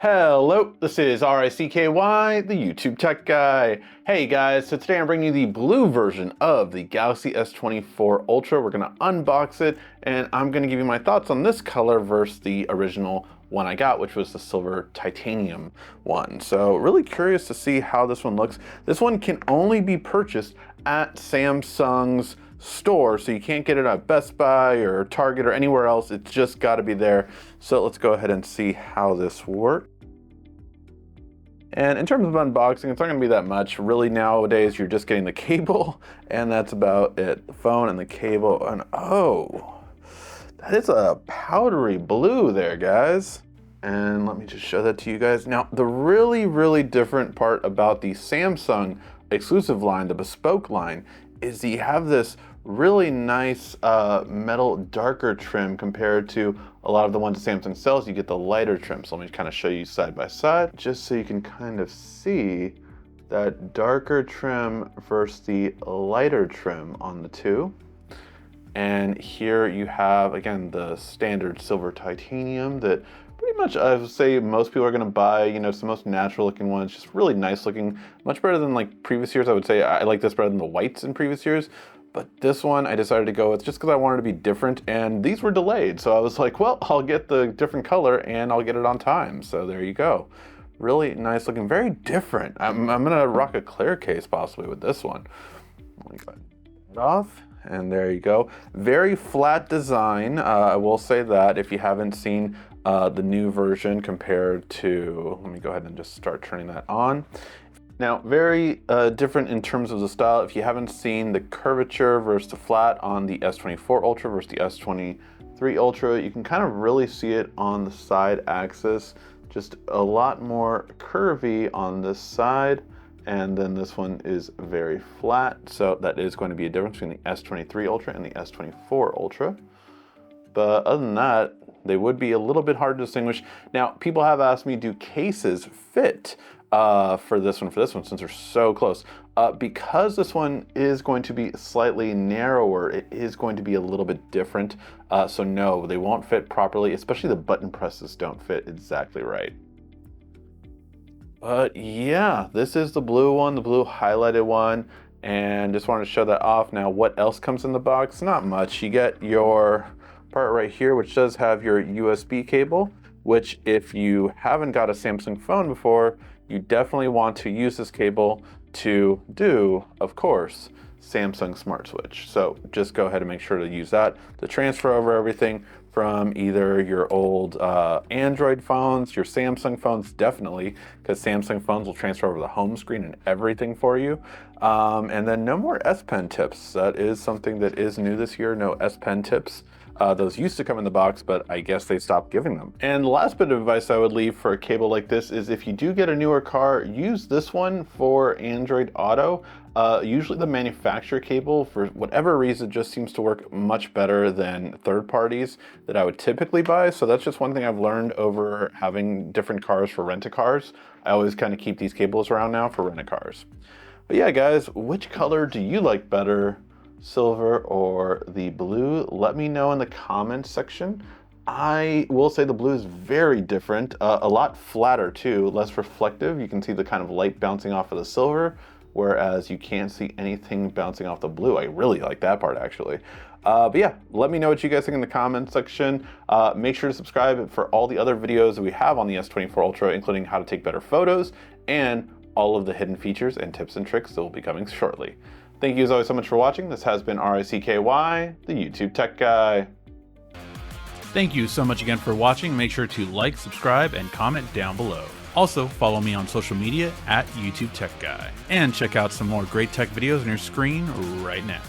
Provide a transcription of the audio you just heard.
Hello, this is R-I-C-K-Y, the YouTube Tech Guy. Hey guys, so today I'm bringing you the blue version of the Galaxy S24 Ultra. We're gonna unbox it, and I'm gonna give you my thoughts on this color versus the original one I got, which was the silver titanium one. So really curious to see how this one looks. This one can only be purchased at Samsung's store, so you can't get it at Best Buy or Target or anywhere else. It's just got to be there. So let's go ahead and see how this works. And in terms of unboxing, it's not going to be that much. Really, nowadays, you're just getting the cable, and that's about it. The phone and the cable, and oh, that is a powdery blue there, guys. And let me just show that to you guys. Now, the really different part about the Samsung exclusive line, the bespoke line, is that you have this really nice metal darker trim compared to a lot of the ones Samsung sells. You get the lighter trim. So let me kind of show you side by side, just so you can kind of see that darker trim versus the lighter trim on the two. And here you have, again, the standard silver titanium that pretty much I would say most people are gonna buy. You know, it's the most natural looking one. It's just really nice looking, much better than like previous years. I would say I like this better than the whites in previous years. But this one I decided to go with just because I wanted to be different, and these were delayed. So I was like, well, I'll get the different color and I'll get it on time. So there you go. Really nice looking, very different. I'm gonna rock a clear case possibly with this one. Let me go ahead and get it off. And there you go. Very flat design. I will say that if you haven't seen the new version compared to, let me go ahead and just start turning that on. Now, very different in terms of the style. If you haven't seen the curvature versus the flat on the S24 Ultra versus the S23 Ultra, you can kind of really see it on the side axis. Just a lot more curvy on this side. And then this one is very flat. So that is going to be a difference between the S23 Ultra and the S24 Ultra. But other than that, they would be a little bit hard to distinguish. Now, people have asked me, do cases fit for this one, since they're so close? Because this one is going to be slightly narrower, it is going to be a little bit different. So no, they won't fit properly, especially the button presses don't fit exactly right. But yeah, this is the blue one, the blue highlighted one, and just wanted to show that off. Now, what else comes in the box? Not much. You get your part right here, which does have your USB cable, which if you haven't got a Samsung phone before, you definitely want to use this cable to do, of course, Samsung Smart Switch. So just go ahead and make sure to use that to transfer over everything from either your old Android phones, your Samsung phones, definitely, because Samsung phones will transfer over the home screen and everything for you. And then no more S Pen tips. That is something that is new this year, no S Pen tips. Those used to come in the box, but I guess they stopped giving them. And the last bit of advice I would leave for a cable like this is if you do get a newer car, use this one for Android Auto. Usually the manufacturer cable, for whatever reason, just seems to work much better than third parties that I would typically buy. So that's just one thing I've learned over having different cars for rent-a-cars. I always kind of keep these cables around now for rent-a-cars. But yeah, guys, which color do you like better? Silver or the blue? Let me know in the comments section. I will say the blue is very different, a lot flatter too, less reflective. You can see the kind of light bouncing off of the silver, whereas you can't see anything bouncing off the blue. I really like that part actually. But yeah, let me know what you guys think in the comments section. Make sure to subscribe for all the other videos that we have on the S24 Ultra, including how to take better photos and all of the hidden features and tips and tricks that will be coming shortly. Thank you as always so much for watching. This has been R-I-C-K-Y, the YouTube Tech Guy. Thank you so much again for watching. Make sure to like, subscribe, and comment down below. Also, follow me on social media at YouTube Tech Guy. And check out some more great tech videos on your screen right now.